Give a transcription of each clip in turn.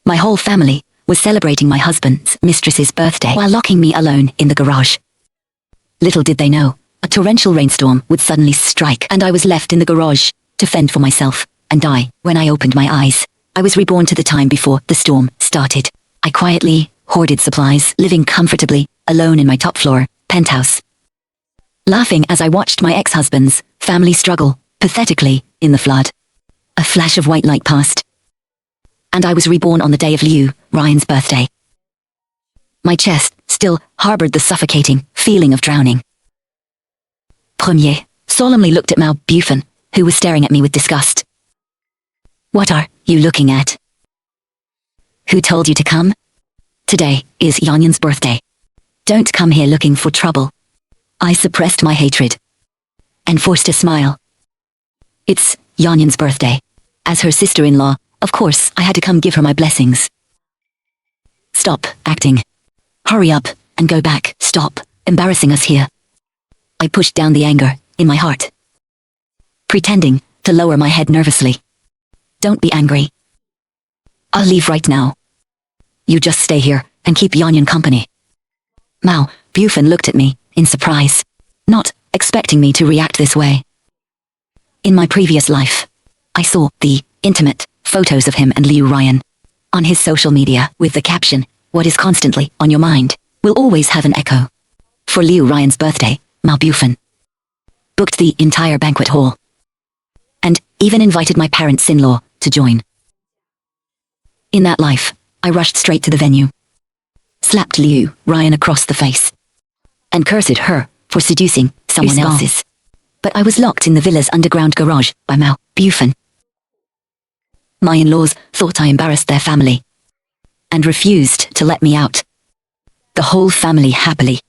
My whole family was celebrating my husband's mistress's birthday while locking me alone in the garage. Little did they know, a torrential rainstorm would suddenly strike and I was left in the garage to fend for myself and die. When I opened my eyes, I was reborn to the time before the storm started. I quietly hoarded supplies, living comfortably, alone in my top floor penthouse. Laughing as I watched my ex-husband's family struggle pathetically in the flood. A flash of white light passed, and I was reborn on the day of Liu Ryan's birthday. My chest still harbored the suffocating feeling of drowning. Premier solemnly looked at Mao Bufan, who was staring at me with disgust. What are you looking at? Who told you to come? Today is Yanyan's birthday. Don't come here looking for trouble. I suppressed my hatred and forced a smile. It's Yanyan's birthday. As her sister-in-law, of course, I had to come give her my blessings. Stop acting. Hurry up and go back. Stop embarrassing us here. I pushed down the anger in my heart, pretending to lower my head nervously. Don't be angry. I'll leave right now. You just stay here and keep Yanyan company. Mao Bufan looked at me in surprise, not expecting me to react this way. In my previous life, I saw the intimate photos of him and Liu Ryan on his social media with the caption, "What is constantly on your mind will always have an echo." For Liu Ryan's birthday, Mao Bufan booked the entire banquet hall and even invited my parents-in-law to join. In that life, I rushed straight to the venue, slapped Liu Ryan across the face, and cursed her for seducing someone else's. But I was locked in the villa's underground garage by Mao Bufan. My in-laws thought I embarrassed their family and refused to let me out. The whole family happily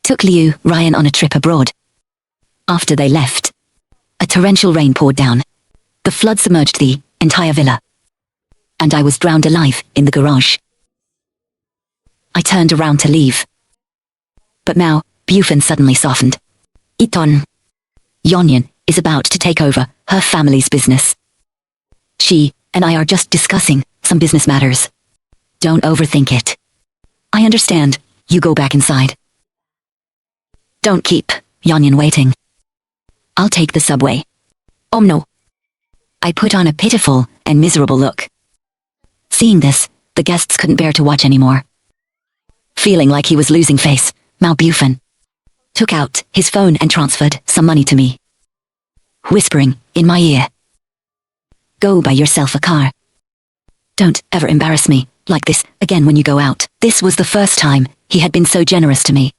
took Liu Ryan on a trip abroad. After they left, a torrential rain poured down. The flood submerged the entire villa, and I was drowned alive in the garage. I turned around to leave, but Mao Bufan suddenly softened. Iton. Yanyan is about to take over her family's business. She and I are just discussing some business matters. Don't overthink it. I understand. You go back inside. Don't keep Yanyan waiting. I'll take the subway. Oh no. I put on a pitiful and miserable look. Seeing this, the guests couldn't bear to watch anymore. Feeling like he was losing face, Mao Bufan took out his phone and transferred some money to me, whispering in my ear, "Go buy yourself a car. Don't ever embarrass me like this again when you go out." This was the first time he had been so generous to me.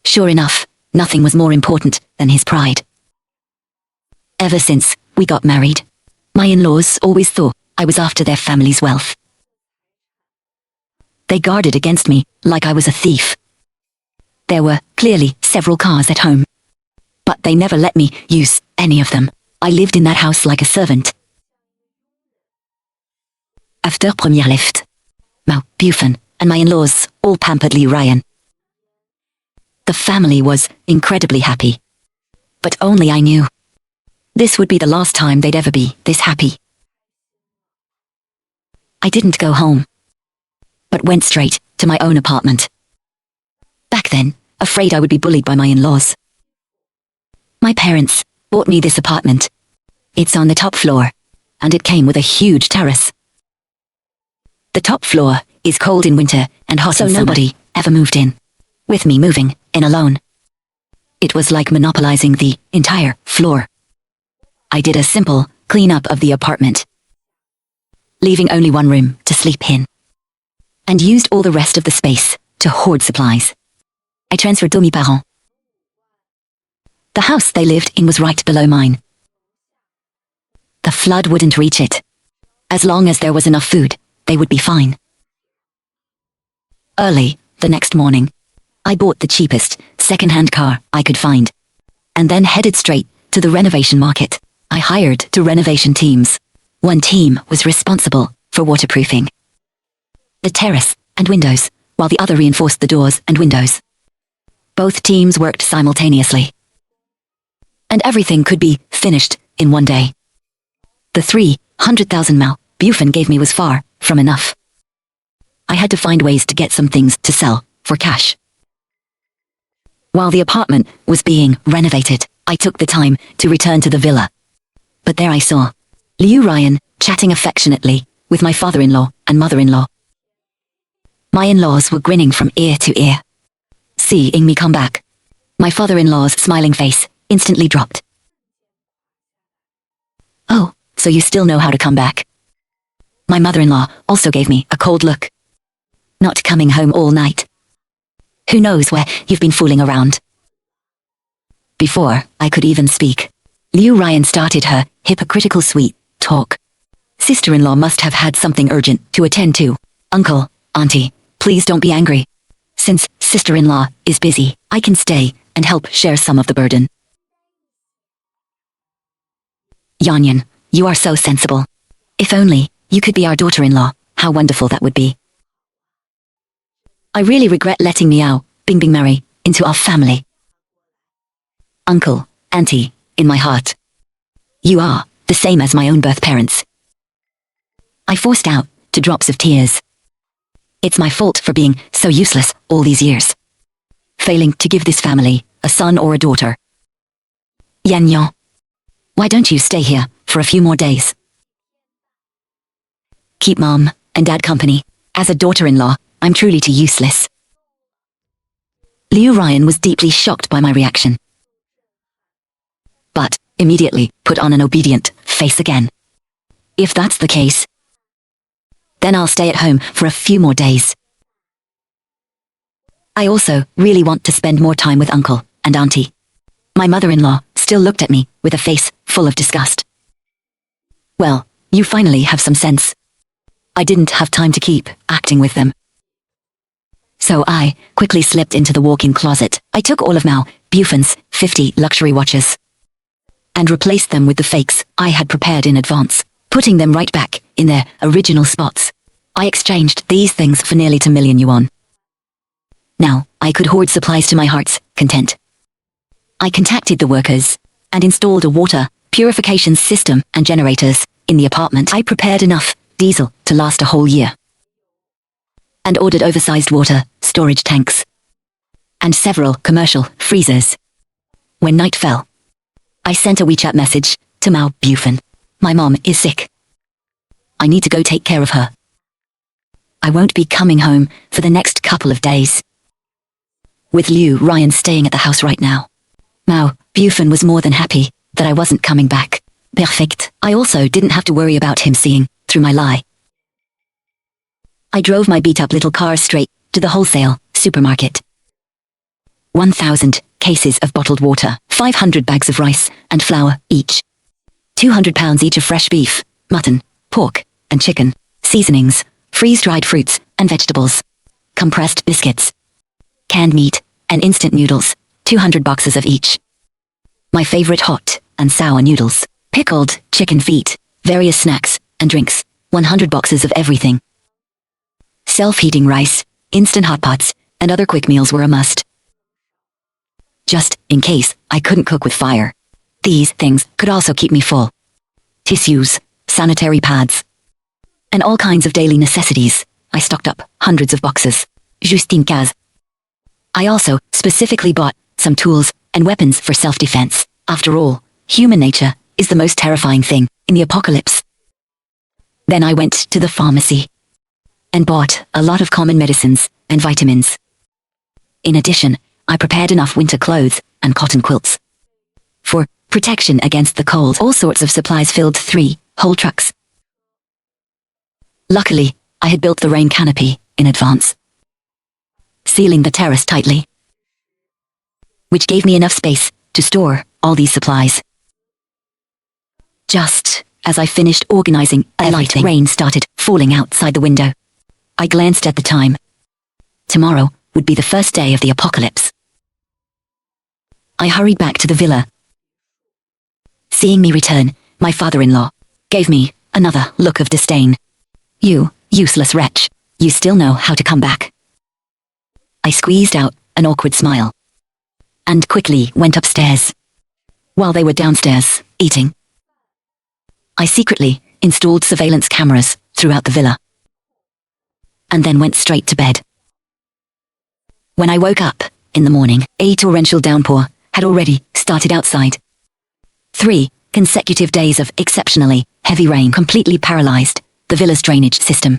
Sure enough, nothing was more important than his pride. Ever since we got married, my in-laws always thought I was after their family's wealth. They guarded against me like I was a thief. There were clearly several cars at home, but they never let me use any of them. I lived in that house like a servant. After première lift, Mao Bufan and my in-laws all pampered Liu Ryan. The family was incredibly happy, but only I knew this would be the last time they'd ever be this happy. I didn't go home, but went straight to my own apartment. Back then, afraid I would be bullied by my in-laws, my parents bought me this apartment. It's on the top floor, and it came with a huge terrace. The top floor is cold in winter and hot in summer. Nobody ever moved in, with me moving in alone. It was like monopolizing the entire floor. I did a simple cleanup of the apartment, leaving only one room to sleep in, and used all the rest of the space to hoard supplies. I transferred to mes parents. The house they lived in was right below mine. The flood wouldn't reach it. As long as there was enough food, they would be fine. Early the next morning, I bought the cheapest second-hand car I could find, and then headed straight to the renovation market. I hired 2 renovation teams. One team was responsible for waterproofing the terrace and windows, while the other reinforced the doors and windows. Both teams worked simultaneously, and everything could be finished in one day. The 300,000 Mao Bufan gave me was far from enough. I had to find ways to get some things to sell for cash. While the apartment was being renovated, I took the time to return to the villa. But there I saw Liu Ryan chatting affectionately with my father-in-law and mother-in-law. My in-laws were grinning from ear to ear. Seeing me come back, my father-in-law's smiling face instantly dropped. "Oh, so you still know how to come back?" My mother-in-law also gave me a cold look. "Not coming home all night. Who knows where you've been fooling around?" Before I could even speak, Liu Ryan started her hypocritical sweet talk. Sister-in-law must have had something urgent to attend to. "Uncle, auntie, please don't be angry. Since sister-in-law is busy, I can stay and help share some of the burden." "Yanyan, you are so sensible. If only you could be our daughter-in-law, how wonderful that would be. I really regret letting Miao Bingbing marry into our family. Uncle, auntie, in my heart, you are the same as my own birth parents." I forced out 2 drops of tears. It's my fault for being so useless all these years, failing to give this family a son or a daughter. "Yanyan, why don't you stay here for a few more days? Keep mom and dad company. As a daughter-in-law, I'm truly too useless." Liu Ryan was deeply shocked by my reaction, but immediately put on an obedient face again. "If that's the case, then I'll stay at home for a few more days. I also really want to spend more time with uncle and auntie." My mother-in-law still looked at me with a face full of disgust. "Well, you finally have some sense. I didn't have time to keep acting with them." So I quickly slipped into the walk-in closet. I took all of Mao Bufen's 50 luxury watches and replaced them with the fakes I had prepared in advance, putting them right back in their original spots. I exchanged these things for nearly 2 million yuan. Now I could hoard supplies to my heart's content. I contacted the workers and installed a water purification system and generators in the apartment. I prepared enough diesel to last a whole year, and ordered oversized water storage tanks and several commercial freezers. When night fell, I sent a WeChat message to Mao Bufen. "My mom is sick. I need to go take care of her. I won't be coming home for the next couple of days." With Liu Ryan staying at the house right now, Mao Bufen was more than happy that I wasn't coming back. Perfect. I also didn't have to worry about him seeing through my lie. I drove my beat-up little car straight to the wholesale supermarket. 1,000 cases of bottled water, 500 bags of rice and flour each, 200 pounds each of fresh beef, mutton, pork, and chicken, seasonings, freeze-dried fruits and vegetables, compressed biscuits, canned meat, and instant noodles, 200 boxes of each. My favorite hot and sour noodles, pickled chicken feet, various snacks and drinks, 100 boxes of everything. Self-heating rice, instant hot pots, and other quick meals were a must, just in case I couldn't cook with fire. These things could also keep me full. Tissues, sanitary pads, and all kinds of daily necessities. I stocked up hundreds of boxes, juste in cas. I also specifically bought some tools and weapons for self-defense. After all, human nature is the most terrifying thing in the apocalypse. Then I went to the pharmacy and bought a lot of common medicines and vitamins. In addition, I prepared enough winter clothes and cotton quilts for protection against the cold. All sorts of supplies filled 3 whole trucks. Luckily, I had built the rain canopy in advance, sealing the terrace tightly, which gave me enough space to store all these supplies. Just as I finished organizing everything, rain started falling outside the window. I glanced at the time. Tomorrow would be the first day of the apocalypse. I hurried back to the villa. Seeing me return, my father-in-law gave me another look of disdain. "You useless wretch, you still know how to come back." I squeezed out an awkward smile and quickly went upstairs. While they were downstairs, eating, I secretly installed surveillance cameras throughout the villa. and then went straight to bed. When I woke up, in the morning, a torrential downpour had already started outside. 3 consecutive days of exceptionally heavy rain completely paralyzed the villa's drainage system.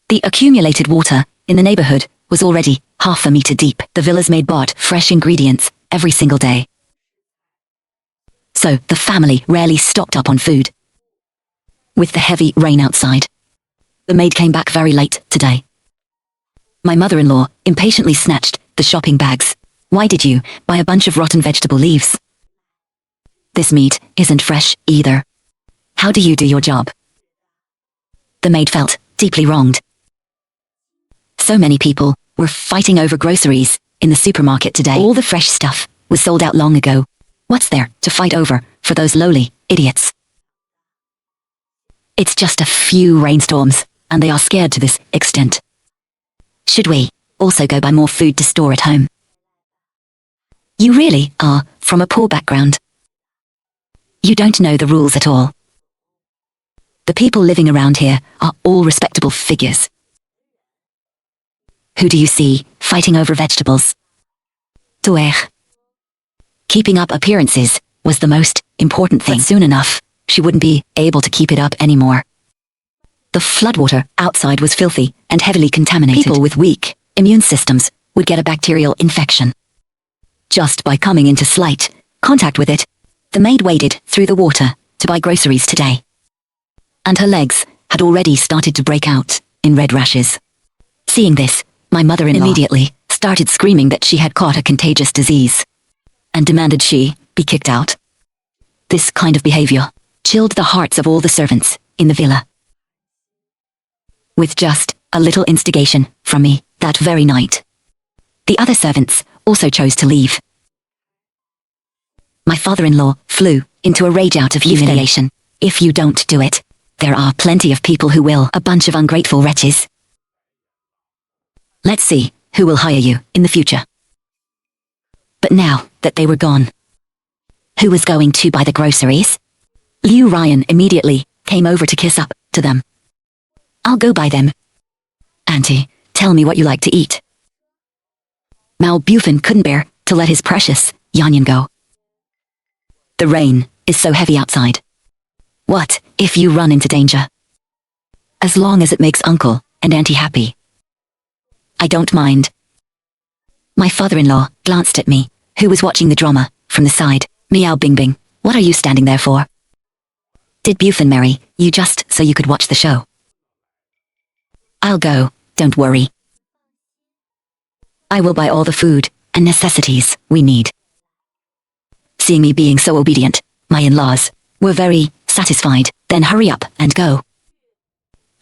The accumulated water in the neighborhood was already half a meter deep. The villas made bought fresh ingredients every single day, so the family rarely stocked up on food. With the heavy rain outside, the maid came back very late today. My mother-in-law impatiently snatched the shopping bags. Why did you buy a bunch of rotten vegetable leaves? This meat isn't fresh either. How do you do your job? The maid felt deeply wronged. So many people were fighting over groceries in the supermarket today. All the fresh stuff was sold out long ago. What's there to fight over for those lowly idiots? It's just a few rainstorms, and they are scared to this extent. Should we also go buy more food to store at home? You really are from a poor background. You don't know the rules at all. The people living around here are all respectable figures. Who do you see fighting over vegetables? Tuer. Keeping up appearances was the most important thing. But soon enough, she wouldn't be able to keep it up anymore. The floodwater outside was filthy and heavily contaminated. People with weak immune systems would get a bacterial infection just by coming into slight contact with it. The maid waded through the water to buy groceries today, and her legs had already started to break out in red rashes. Seeing this, my mother-in-law immediately started screaming that she had caught a contagious disease and demanded she be kicked out. This kind of behavior chilled the hearts of all the servants in the villa. With just a little instigation from me that very night, the other servants also chose to leave. My father-in-law flew into a rage out of humiliation. If you don't do it, there are plenty of people who will. A bunch of ungrateful wretches. Let's see who will hire you in the future. But now that they were gone, who was going to buy the groceries? Liu Ryan immediately came over to kiss up to them. I'll go buy them. Auntie, tell me what you like to eat. Mao Bufin couldn't bear to let his precious Yanyan go. The rain is so heavy outside. What if you run into danger? As long as it makes Uncle and Auntie happy, I don't mind. My father-in-law glanced at me, who was watching the drama from the side. Meow Bing Bing, what are you standing there for? Did Bufin marry you just so you could watch the show? I'll go, don't worry. I will buy all the food and necessities we need. Seeing me being so obedient, my in-laws were very satisfied. Then hurry up and go.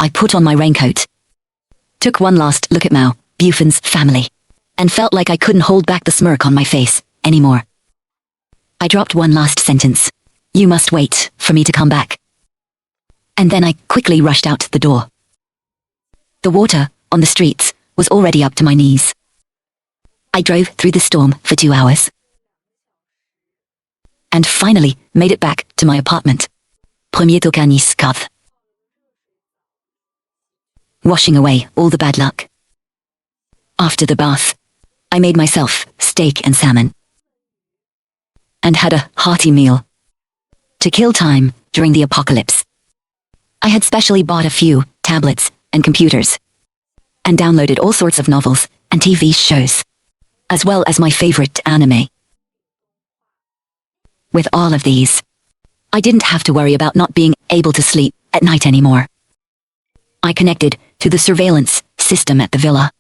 I put on my raincoat, took one last look at Mao Bufin's family, and felt like I couldn't hold back the smirk on my face anymore. I dropped one last sentence. You must wait for me to come back. And then I quickly rushed out the door. The water on the streets was already up to my knees. I drove through the storm for 2 hours, and finally made it back to my apartment. Premier Tokanis Kath. Washing away all the bad luck. After the bath, I made myself steak and salmon, and had a hearty meal to kill time during the apocalypse. I had specially bought a few tablets and computers, and downloaded all sorts of novels and TV shows, as well as my favorite anime. With all of these, I didn't have to worry about not being able to sleep at night anymore. I connected to the surveillance system at the villa.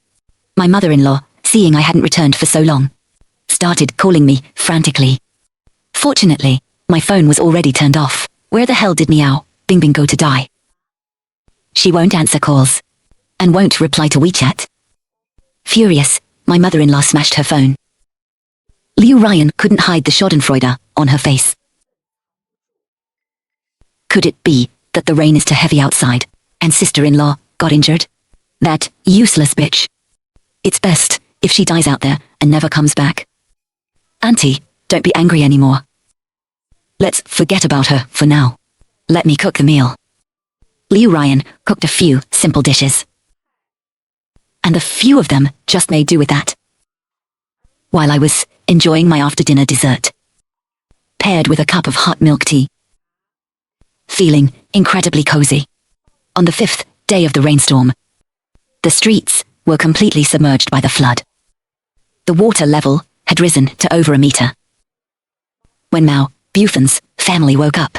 My mother-in-law, seeing I hadn't returned for so long, started calling me frantically. Fortunately, my phone was already turned off. Where the hell did Meow Bing Bing go to die? She won't answer calls, and won't reply to WeChat. Furious, my mother-in-law smashed her phone. Liu Ryan couldn't hide the schadenfreude on her face. Could it be that the rain is too heavy outside, and sister-in-law got injured? That useless bitch. It's best if she dies out there and never comes back. Auntie, don't be angry anymore. Let's forget about her for now. Let me cook the meal. Liu Ryan cooked a few simple dishes, and the few of them just made do with that. While I was enjoying my after-dinner dessert, paired with a cup of hot milk tea, feeling incredibly cozy. On the 5th day of the rainstorm, the streets were completely submerged by the flood. The water level had risen to over a meter. When Mao Buffon's family woke up,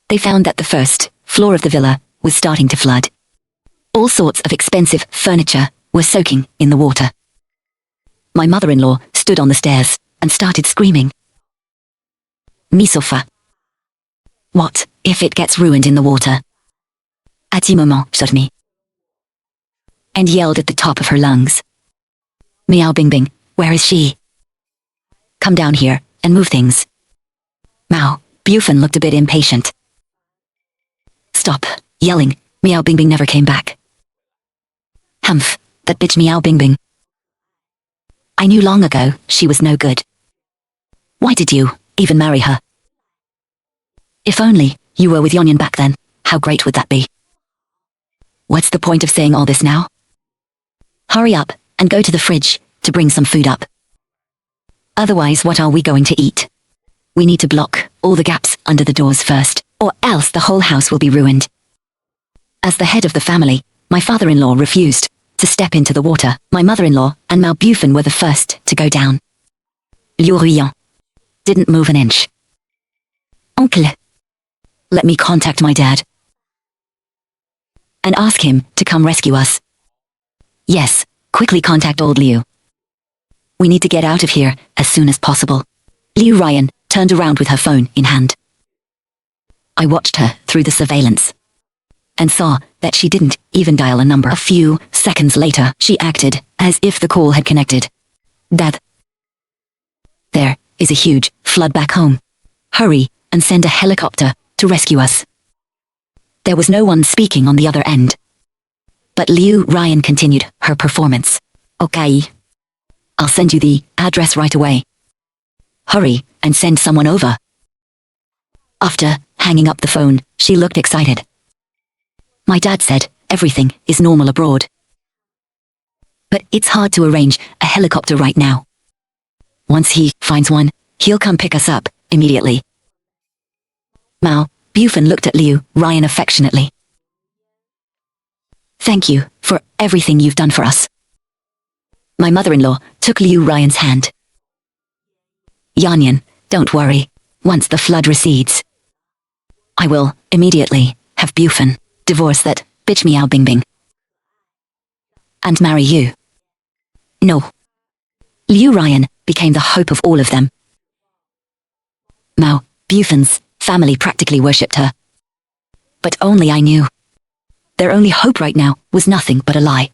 they found that the first floor of the villa was starting to flood. All sorts of expensive furniture were soaking in the water. My mother-in-law stood on the stairs and started screaming. Mi sofa. What if it gets ruined in the water? À ce moment, shot me. And yelled at the top of her lungs. Miao Bingbing, where is she? Come down here and move things. Mao Buffon looked a bit impatient. Stop yelling, Miao Bingbing never came back. Humph, that bitch Miao Bingbing. I knew long ago she was no good. Why did you even marry her? If only you were with Yonyan back then, how great would that be? What's the point of saying all this now? Hurry up and go to the fridge to bring some food up. Otherwise, what are we going to eat? We need to block all the gaps under the doors first, or else the whole house will be ruined. As the head of the family, my father-in-law refused to step into the water. My mother-in-law and Mao Buffon were the first to go down. Liu Ruyan didn't move an inch. Uncle, let me contact my dad and ask him to come rescue us. Yes, quickly contact old Liu. We need to get out of here as soon as possible. Liu Ryan turned around with her phone in hand. I watched her through the surveillance and saw that she didn't even dial a number. A few seconds later, she acted as if the call had connected. Dad, there is a huge flood back home. Hurry and send a helicopter to rescue us. There was no one speaking on the other end, but Liu Ryan continued her performance. Okay. I'll send you the address right away. Hurry and send someone over. After hanging up the phone, she looked excited. My dad said everything is normal abroad, but it's hard to arrange a helicopter right now. Once he finds one, he'll come pick us up immediately. Mao Buffon looked at Liu Ryan affectionately. Thank you for everything you've done for us. My mother-in-law took Liu Ryan's hand. Yanyan, don't worry. Once the flood recedes, I will immediately have Buffon divorce that bitch Miao Bingbing and marry you. No. Liu Ryan became the hope of all of them. Mao Buffon's family practically worshipped her. But only I knew. Their only hope right now was nothing but a lie.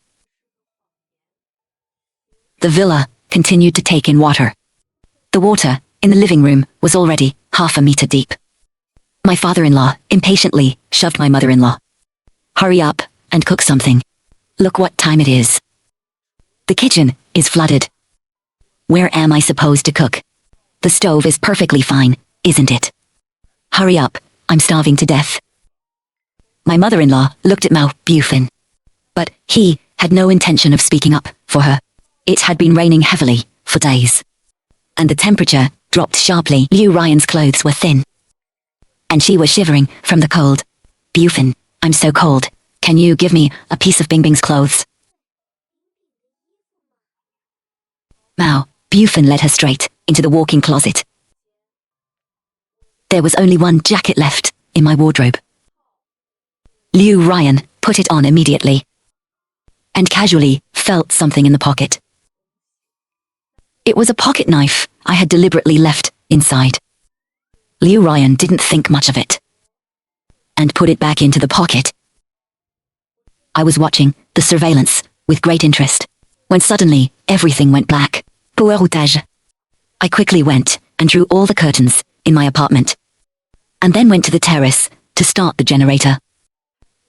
The villa continued to take in water. The water in the living room was already half a meter deep. My father-in-law impatiently shoved my mother-in-law. Hurry up and cook something. Look what time it is. The kitchen is flooded. Where am I supposed to cook? The stove is perfectly fine, isn't it? Hurry up, I'm starving to death. My mother-in-law looked at Mao Buffon, but he had no intention of speaking up for her. It had been raining heavily for days, and the temperature dropped sharply. Liu Ryan's clothes were thin, and she was shivering from the cold. Buffon, I'm so cold. Can you give me a piece of Bingbing's clothes? Mao Buffon led her straight into the walk-in closet. There was only one jacket left in my wardrobe. Liu Ryan put it on immediately and casually felt something in the pocket. It was a pocket knife I had deliberately left inside. Liu Ryan didn't think much of it and put it back into the pocket. I was watching the surveillance with great interest when suddenly everything went black. Pouroutage. I quickly went and drew all the curtains in my apartment and then went to the terrace to start the generator.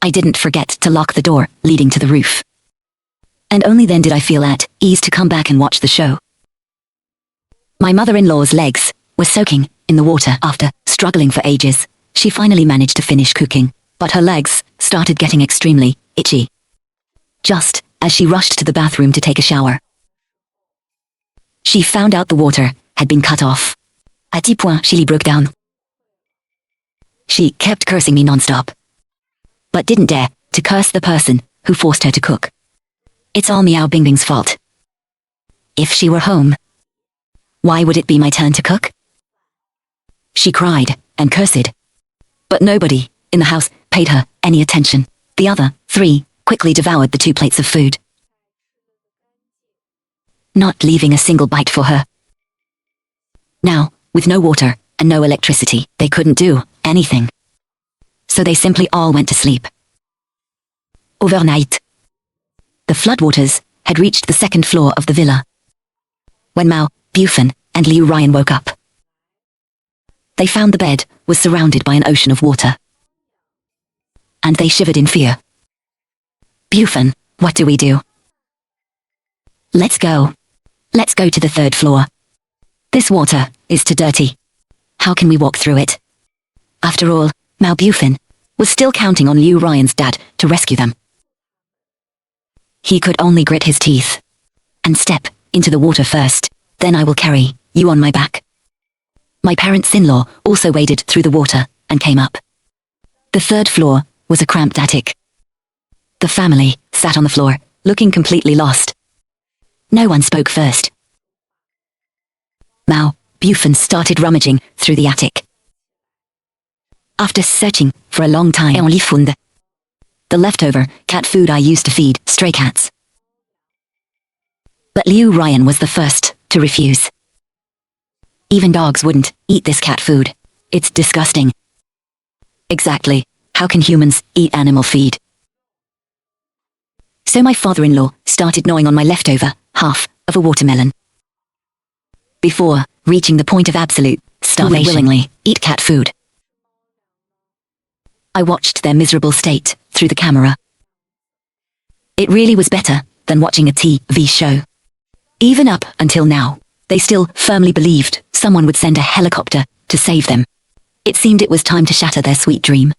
I didn't forget to lock the door leading to the roof. And only then did I feel at ease to come back and watch the show. My mother-in-law's legs were soaking in the water. After struggling for ages, she finally managed to finish cooking, but her legs started getting extremely itchy. Just as she rushed to the bathroom to take a shower. She found out the water had been cut off. À tel point she broke down. She kept cursing me non-stop, but didn't dare to curse the person who forced her to cook. It's all Meow Bingbing's fault. If she were home, why would it be my turn to cook? She cried and cursed, but nobody in the house paid her any attention. The other three quickly devoured the 2 plates of food, not leaving a single bite for her. Now, with no water and no electricity, they couldn't do anything. So they simply all went to sleep. Overnight, the floodwaters had reached the 2nd floor of the villa. When Mao, Bufin, and Liu Ryan woke up, they found the bed was surrounded by an ocean of water. And they shivered in fear. Bufin, what do we do? Let's go. Let's go to the 3rd floor. This water is too dirty. How can we walk through it? After all, Mao Bufin was still counting on Liu Ryan's dad to rescue them. He could only grit his teeth and step into the water first. Then I will carry you on my back. My parents-in-law also waded through the water and came up. The 3rd floor was a cramped attic. The family sat on the floor, looking completely lost. No one spoke first. Mao Bufin started rummaging through the attic. After searching for a long time, on found the leftover cat food I used to feed stray cats. But Liu Ryan was the first to refuse. Even dogs wouldn't eat this cat food. It's disgusting. Exactly. How can humans eat animal feed? So my father-in-law started gnawing on my leftover half of a watermelon. Before reaching the point of absolute starvation, willingly eat cat food. I watched their miserable state through the camera. It really was better than watching a TV show. Even up until now, they still firmly believed someone would send a helicopter to save them. It seemed it was time to shatter their sweet dream.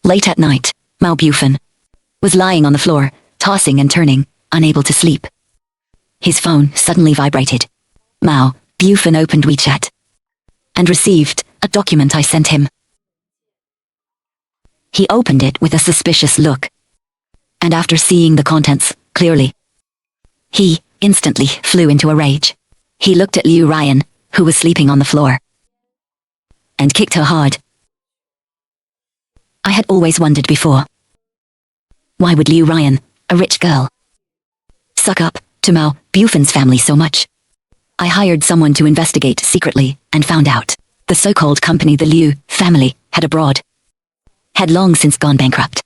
Late at night, Mao Bufin was lying on the floor, tossing and turning, unable to sleep. His phone suddenly vibrated. Mao Bufin opened WeChat and received a document I sent him. He opened it with a suspicious look, and after seeing the contents clearly, he instantly flew into a rage. He looked at Liu Ryan, who was sleeping on the floor, and kicked her hard. I had always wondered before, why would Liu Ryan, a rich girl, suck up to Mao Bufin's family so much? I hired someone to investigate secretly and found out the so-called company the Liu family had abroad had long since gone bankrupt.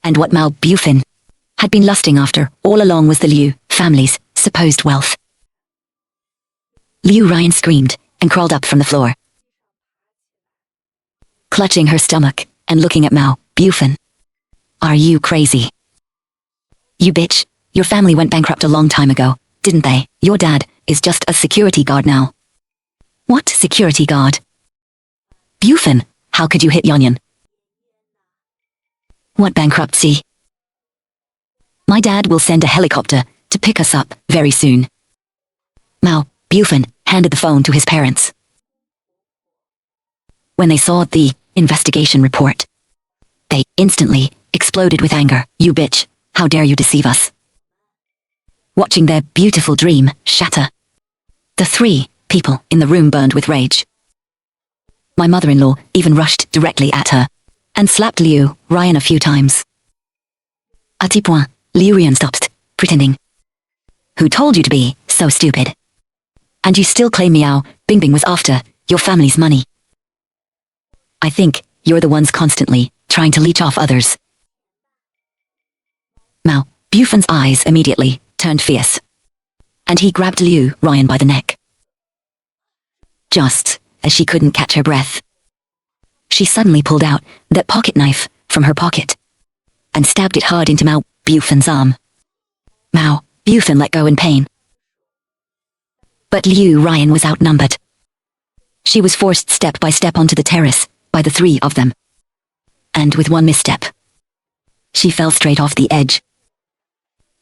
And what Mao Bufin had been lusting after all along was the Liu family's supposed wealth. Liu Ryan screamed and crawled up from the floor, clutching her stomach and looking at Mao Bufin. Are you crazy? You bitch, your family went bankrupt a long time ago, didn't they? Your dad is just a security guard now. What security guard? Bufin, how could you hit Yonyan? What bankruptcy? My dad will send a helicopter to pick us up very soon. Mao Bufin handed the phone to his parents. When they saw the investigation report, they instantly exploded with anger. You bitch, how dare you deceive us? Watching their beautiful dream shatter, the 3 people in the room burned with rage. My mother-in-law even rushed directly at her and slapped Liu Ryan a few times. À tel point, Liu Ryan stopped pretending. Who told you to be so stupid? And you still claim Meow Bingbing was after your family's money. I think you're the ones constantly trying to leech off others. Mao Bufin's eyes immediately turned fierce, and he grabbed Liu Ryan by the neck. Just as she couldn't catch her breath, she suddenly pulled out that pocket knife from her pocket and stabbed it hard into Mao Bufin's arm. Mao Bufin let go in pain. But Liu Ryan was outnumbered. She was forced step by step onto the terrace by the 3 of them. And with one misstep, She fell straight off the edge,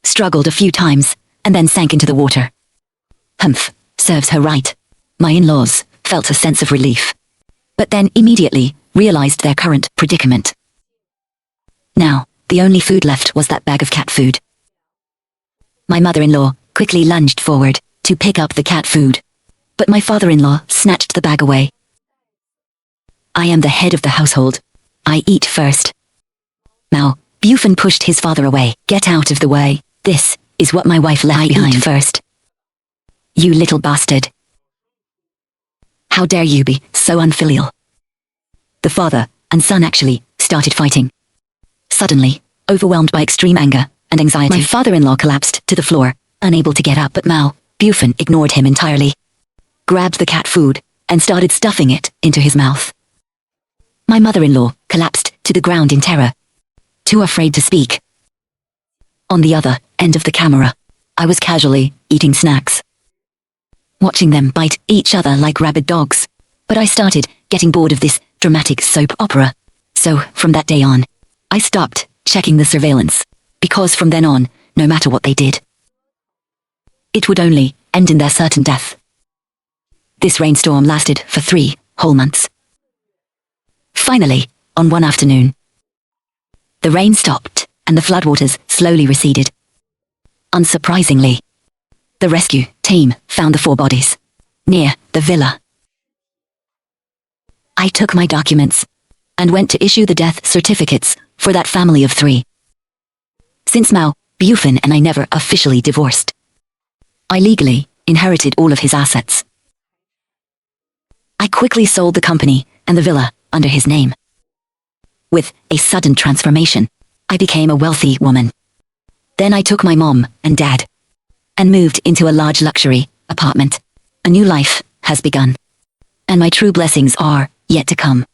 struggled a few times, and then sank into the water. Humph, serves her right. My in-laws felt a sense of relief, but then immediately realized their current predicament. Now, the only food left was that bag of cat food. My mother-in-law quickly lunged forward to pick up the cat food, but my father-in-law snatched the bag away. I am the head of the household. I eat first. Now, Bufin pushed his father away. Get out of the way. This is what my wife left behind first. You little bastard. How dare you be so unfilial? The father and son actually started fighting. Suddenly, overwhelmed by extreme anger and anxiety, my father-in-law collapsed to the floor, unable to get up, but Bufin ignored him entirely, grabbed the cat food, and started stuffing it into his mouth. My mother-in-law collapsed to the ground in terror, too afraid to speak. On the other end of the camera, I was casually eating snacks, watching them bite each other like rabid dogs. But I started getting bored of this dramatic soap opera. So, from that day on, I stopped checking the surveillance, because from then on, no matter what they did, it would only end in their certain death. This rainstorm lasted for 3 whole months. Finally, on one afternoon, the rain stopped and the floodwaters slowly receded. Unsurprisingly, the rescue team found the 4 bodies near the villa. I took my documents and went to issue the death certificates for that family of 3. Since Bufin and I never officially divorced, I legally inherited all of his assets. I quickly sold the company and the villa under his name. With a sudden transformation, I became a wealthy woman. Then I took my mom and dad and moved into a large luxury apartment. A new life has begun, and my true blessings are yet to come.